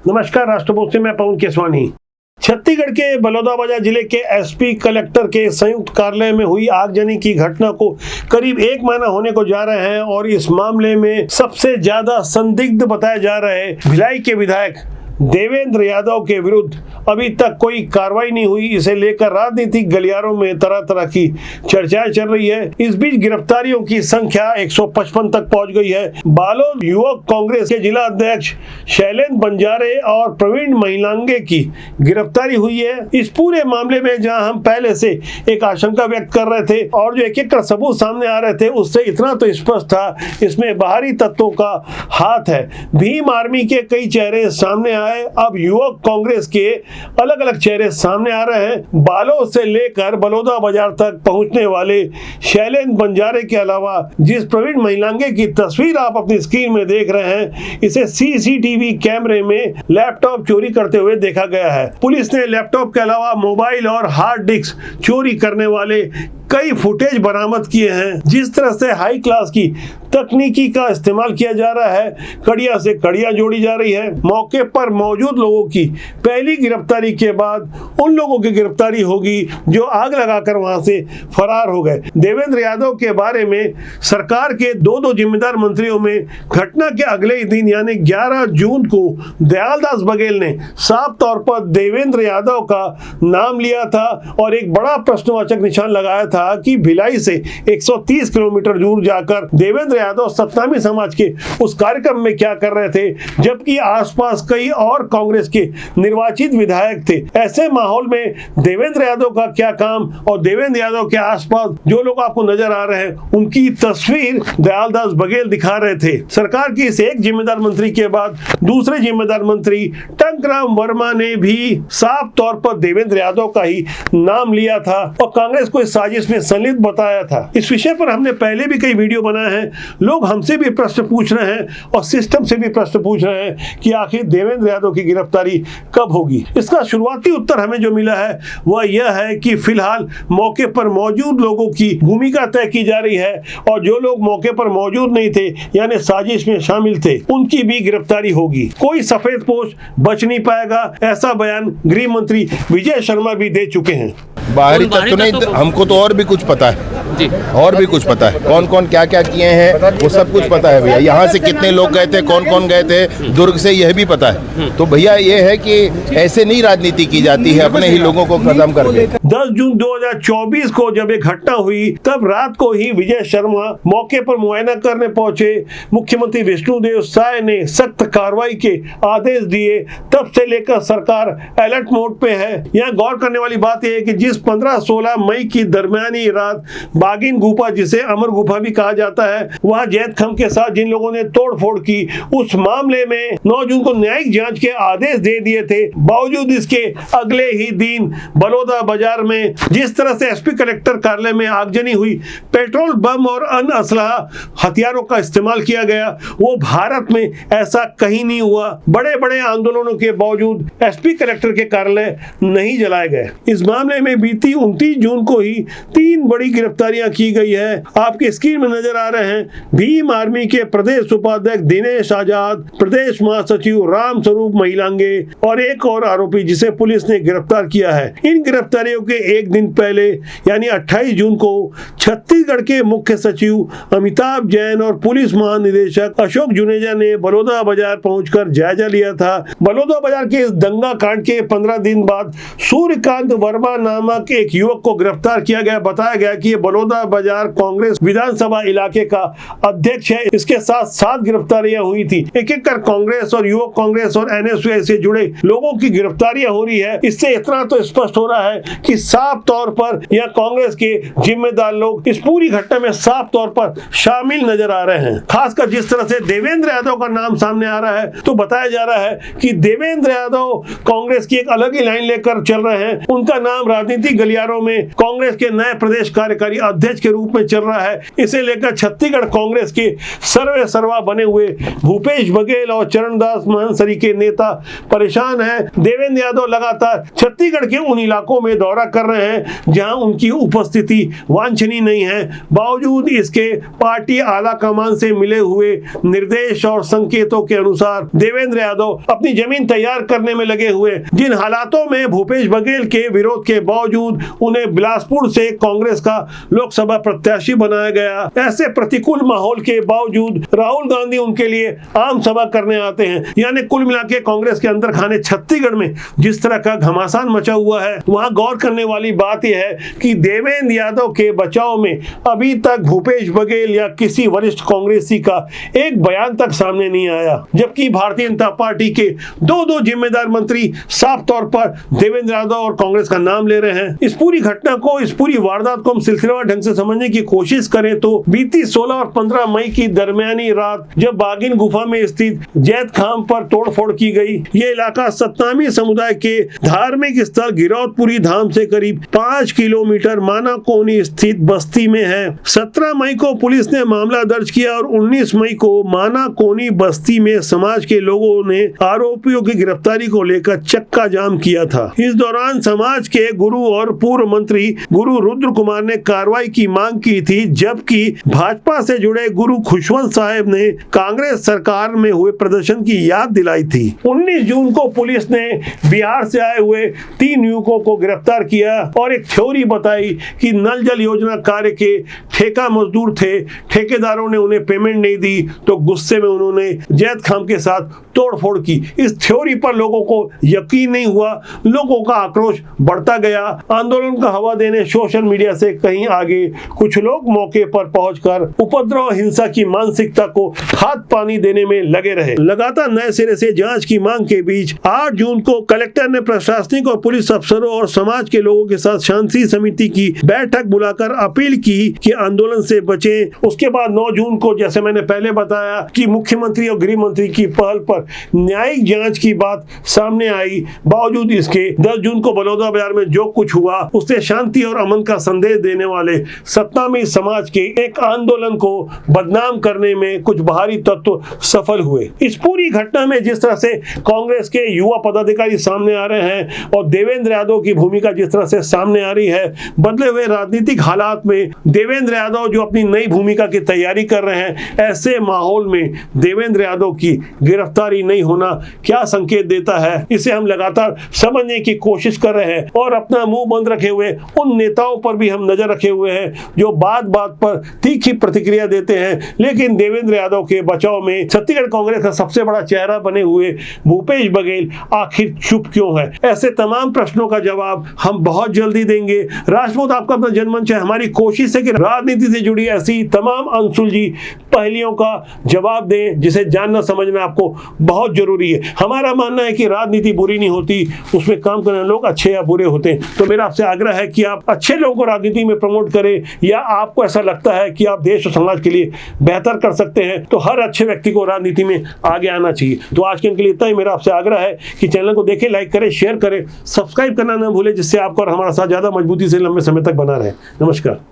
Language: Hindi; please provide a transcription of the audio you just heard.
नमस्कार, राष्ट्रपोस्ट से मैं पवन केसवानी। छत्तीसगढ़ के बलौदाबाजार जिले के एसपी कलेक्टर के संयुक्त कार्यालय में हुई आगजनी की घटना को करीब 1 महीना होने को जा रहे हैं और इस मामले में सबसे ज्यादा संदिग्ध बताए जा रहे भिलाई के विधायक देवेंद्र यादव के विरुद्ध अभी तक कोई कार्रवाई नहीं हुई। इसे लेकर राजनीतिक गलियारों में तरह तरह की चर्चाएं चल रही है। इस बीच गिरफ्तारियों की संख्या 155 तक पहुंच गई है। बालोद युवक कांग्रेस के जिला अध्यक्ष शैलेंद्र बंजारे और प्रवीण महिलांगे की गिरफ्तारी हुई है। इस पूरे मामले में जहां हम पहले से एक आशंका व्यक्त कर रहे थे और जो एक कर सबूत सामने आ रहे थे, उससे इतना तो स्पष्ट था इसमें बाहरी तत्वों का हाथ है। भीम आर्मी के कई चेहरे सामने आए, अब युवक कांग्रेस के अलग अलग चेहरे सामने आ रहे हैं। बालोद से लेकर बलौदाबाजार तक पहुंचने वाले शैलेंद्र बंजारे के अलावा जिस प्रवीण महिलांगे की तस्वीर आप अपनी स्क्रीन में देख रहे हैं, इसे सीसीटीवी कैमरे में लैपटॉप चोरी करते हुए देखा गया है। पुलिस ने लैपटॉप के अलावा मोबाइल और हार्ड डिस्क चोरी करने वाले कई फुटेज बरामद किए हैं। जिस तरह से हाई क्लास की तकनीकी का इस्तेमाल किया जा रहा है, कड़िया से कड़िया जोड़ी जा रही है। मौके पर मौजूद लोगों की पहली गिरफ्तारी के बाद उन लोगों की गिरफ्तारी होगी जो आग लगाकर वहां से फरार हो गए। देवेंद्र यादव के बारे में सरकार के दो जिम्मेदार मंत्रियों में घटना के अगले ही दिन यानी 11 जून को दयालदास बघेल ने साफ तौर पर देवेंद्र यादव का नाम लिया था और एक बड़ा प्रश्नवाचक निशान लगाया था कि भिलाई से 130 किलोमीटर दूर जाकर देवेंद्र यादव सतनामी समाज के उस कार्यक्रम में क्या कर रहे थे, जबकि आसपास कई और कांग्रेस के निर्वाचित विधायक थे। ऐसे माहौल में देवेंद्र यादव का क्या काम और देवेंद्र यादव के आसपास जो लोग आपको नजर आ रहे हैं उनकी तस्वीर दयालदास बघेल दिखा रहे थे। सरकार की इस एक जिम्मेदार मंत्री के बाद दूसरे जिम्मेदार मंत्री टंकराम वर्मा ने भी साफ तौर पर देवेंद्र यादव का ही नाम लिया था और कांग्रेस को इस साजिश में संलिप्त बताया था। इस विषय पर हमने पहले भी कई वीडियो बनाए हैं। लोग हमसे भी प्रश्न पूछ रहे हैं और सिस्टम से भी प्रश्न पूछ रहे हैं कि आखिर देवेंद्र यादव की गिरफ्तारी कब होगी। इसका शुरुआती उत्तर हमें जो मिला है वह यह है कि फिलहाल मौके पर मौजूद लोगों की भूमिका तय की जा रही है और जो लोग मौके पर मौजूद नहीं थे यानी साजिश में शामिल थे उनकी भी गिरफ्तारी होगी। कोई सफेद पोश बच नहीं पाएगा, ऐसा बयान गृह मंत्री विजय शर्मा भी दे चुके हैं। बाहरी तत्व नहीं, हमको तो और भी कुछ पता है जी, और भी कुछ पता है। कौन कौन क्या क्या किए हैं वो सब कुछ पता है भैया। यहाँ से कितने लोग गए थे, कौन कौन गए थे दुर्ग से, यह भी पता है। तो भैया ये है कि ऐसे नहीं राजनीति की जाती है अपने ही लोगों को खत्म करके। 10 जून 2024 को जब एक घटना हुई तब रात को ही विजय शर्मा मौके पर मुआयना करने पहुंचे। मुख्यमंत्री विष्णुदेव साय ने सख्त कार्रवाई के आदेश दिए। तब से लेकर सरकार अलर्ट मोड पे है। यहाँ गौर करने वाली बात यह है कि जिस 15-16 मई की दरमियानी रात बागिन गुफा, जिसे अमर गुफा भी कहा जाता है, वहां जैद खम के साथ जिन लोगों ने तोड़फोड़ की, उस मामले में 9 जून को न्यायिक जांच के आदेश दे दिए थे। बावजूद इसके अगले ही दिन बलौदाबाजार में जिस तरह से एसपी कलेक्टर कार्यालय में आगजनी हुई, पेट्रोल बम और अन्य असलहा हथियारों का इस्तेमाल किया गया, वो भारत में ऐसा कहीं नहीं हुआ। बड़े बड़े आंदोलनों के बावजूद एसपी कलेक्टर के कार्यालय नहीं जलाए गए। इस मामले में बीती 29 जून को ही 3 बड़ी गिरफ्तारियां की गई है। आपके स्क्रीन में नजर आ रहे हैं भीम आर्मी के प्रदेश उपाध्यक्ष दिनेश आजाद, प्रदेश महासचिव राम स्वरूप महिलांगे और एक और आरोपी जिसे पुलिस ने गिरफ्तार किया है। इन गिरफ्तारियों के एक दिन पहले यानी 28 जून को छत्तीसगढ़ के मुख्य सचिव अमिताभ जैन और पुलिस महानिदेशक अशोक जुनेजा ने बलौदाबाजार पहुंचकर जायजा लिया था। बलौदाबाजार के इस दंगा कांड के 15 दिन बाद सूर्यकांत वर्मा नामक एक युवक को गिरफ्तार किया गया। बताया गया कि ये बलौदाबाजार कांग्रेस विधानसभा इलाके का अध्यक्ष है। इसके साथ 7 गिरफ्तारियां हुई थी। एक एक कर कांग्रेस और युवक कांग्रेस और एनएसयूआई से जुड़े लोगों की गिरफ्तारियां हो रही है। इससे इतना तो स्पष्ट हो रहा है कि साफ तौर पर यह कांग्रेस के जिम्मेदार लोग इस पूरी घटना में साफ तौर पर शामिल नजर आ रहे हैं। खासकर जिस तरह से देवेंद्र यादव का नाम सामने आ रहा है तो बताया जा रहा है कि देवेंद्र यादव कांग्रेस की एक अलग ही लाइन लेकर चल रहे हैं। उनका नाम राजनीतिक गलियारों में कांग्रेस के नए प्रदेश कार्यकारी अध्यक्ष के रूप में चल रहा है। इसे लेकर छत्तीसगढ़ कांग्रेस के सर्वे सर्वा बने हुए भूपेश बघेल और चरणदास महंसरी के नेता परेशान हैं। देवेंद्र यादव लगातार छत्तीसगढ़ के उन इलाकों में दौरा कर रहे हैं जहां उनकी उपस्थिति वांछनीय नहीं है। बावजूद इसके पार्टी आला कमान से मिले हुए निर्देश और संकेतों के अनुसार देवेंद्र यादव अपनी जमीन तैयार करने में लगे हुए। जिन हालातों में भूपेश बघेल के विरोध के बावजूद उन्हें बिलासपुर से कांग्रेस का लोकसभा प्रत्याशी बनाया गया, ऐसे प्रतिकूल माहौल के बावजूद राहुल गांधी उनके लिए आम सभा करने आते हैं। यानी कुल मिला के कांग्रेस के अंदर खाने छत्तीसगढ़ में जिस तरह का घमासान मचा हुआ है, वहां गौर करने वाली बात यह है कि देवेंद्र यादव के बचाव में अभी तक भूपेश बघेल या किसी वरिष्ठ कांग्रेसी का एक बयान तक सामने नहीं आया, जबकि भारतीय जनता पार्टी के दो जिम्मेदार मंत्री साफ तौर पर देवेंद्र यादव और कांग्रेस का नाम ले रहे हैं। इस पूरी घटना को, इस पूरी वारदात को हम सिलसिलेवार ढंग से समझने की कोशिश करें तो बीती 16 और 15 मई की दरमियानी रात जब बागिन गुफा में स्थित जैत खाम पर तोड़फोड़ की गई, ये इलाका सतनामी समुदाय के धार्मिक स्थल गिरौदपुरी धाम से करीब 5 किलोमीटर मानाकोनी स्थित बस्ती में है। 17 मई को पुलिस ने मामला दर्ज किया और 19 मई को मानाकोनी बस्ती में समाज के लोगों ने आरोपियों की गिरफ्तारी को लेकर चक्का जाम किया था। इस दौरान समाज के गुरु और पूर्व मंत्री गुरु रुद्र कुमार ने कार्रवाई की मांग की थी, जबकि भाजपा से जुड़े गुरु खुशवंत साहब ने कांग्रेस सरकार में हुए प्रदर्शन की याद दिलाई थी। 19 जून को पुलिस ने बिहार से आए हुए 3 युवकों को गिरफ्तार किया और एक थ्योरी बताई कि नल जल योजना कार्य के ठेका मजदूर थे, ठेकेदारों ने उन्हें पेमेंट नहीं दी तो गुस्से में उन्होंने जैत खाम के साथ तोड़फोड़ की। इस थ्योरी पर लोगों को यकीन नहीं हुआ, लोगों का आक्रोश बढ़ता गया। आंदोलन का हवा देने सोशल मीडिया से कहीं आगे कुछ लोग मौके पर पहुंचकर उपद्रव हिंसा की मानसिकता को खाद पानी देने में लगे रहे। लगातार नए सिरे से जांच की मांग के बीच 8 जून को कलेक्टर ने प्रशासनिक और पुलिस अफसरों और समाज के लोगों के साथ शांति समिति की बैठक बुलाकर अपील की कि आंदोलन से बचें। उसके बाद 9 जून को, जैसे मैंने पहले बताया, कि मुख्यमंत्री और गृह मंत्री की पहल पर न्यायिक जांच की बात सामने आई। बावजूद इसके 10 जून को बलौदा बाजार में जो कुछ हुआ उससे शांति और अमन का संदेश देने वाले सतनामी समाज के एक आंदोलन को बदनाम करने में कुछ बाहरी तत्व सफल हुए। इस पूरी घटना में जिस तरह से कांग्रेस के युवा पदाधिकारी सामने आ रहे हैं और देवेंद्र यादव की भूमिका जिस तरह से सामने आ रही है, बदले हुए राजनीतिक हालात में देवेंद्र यादव जो अपनी नई भूमिका की तैयारी कर रहे हैं, ऐसे माहौल में देवेंद्र यादव की गिरफ्तारी नहीं होना क्या संकेत देता है, इसे हम लगातार समझने की कोशिश कर रहे हैं और अपना मुंह बंद रखे हुए उन नेताओं पर भी हम नजर रखे हुए हैं जो बात बात पर तीखी प्रतिक्रिया देते हैं। लेकिन देवेंद्र यादव के बचाव में छत्तीसगढ़ कांग्रेस का सबसे बड़ा चेहरा बने हुए भूपेश बघेल आखिर चुप क्यों है? ऐसे तमाम प्रश्नों का जवाब हम बहुत जल्दी देंगे। राष्ट्रमोद आपका अपना जनमंच है, हमारी कोशिश है कि राजनीति से जुड़ी ऐसी तमाम अनसुलझी पहेलियों का जवाब दें जिसे जानना समझना आपको बहुत जरूरी है। हमारा मानना है कि राजनीति बुरी नहीं होती, उसमें काम करने लोग अच्छे या बुरे होते हैं। तो मेरा आपसे आग्रह है कि आप अच्छे लोगों को राजनीति में प्रमोट करें, या आपको ऐसा लगता है कि आप देश और समाज के लिए बेहतर कर सकते हैं तो हर अच्छे व्यक्ति को राजनीति में आगे आना चाहिए। तो आज के लिए इतना ही। मेरा आपसे आग्रह है कि चैनल को देखें, लाइक करें, शेयर करें, सब्सक्राइब करना ना भूलें, जिससे आपका और हमारा साथ ज्यादा मजबूती से लंबे समय तक बना रहे। नमस्कार।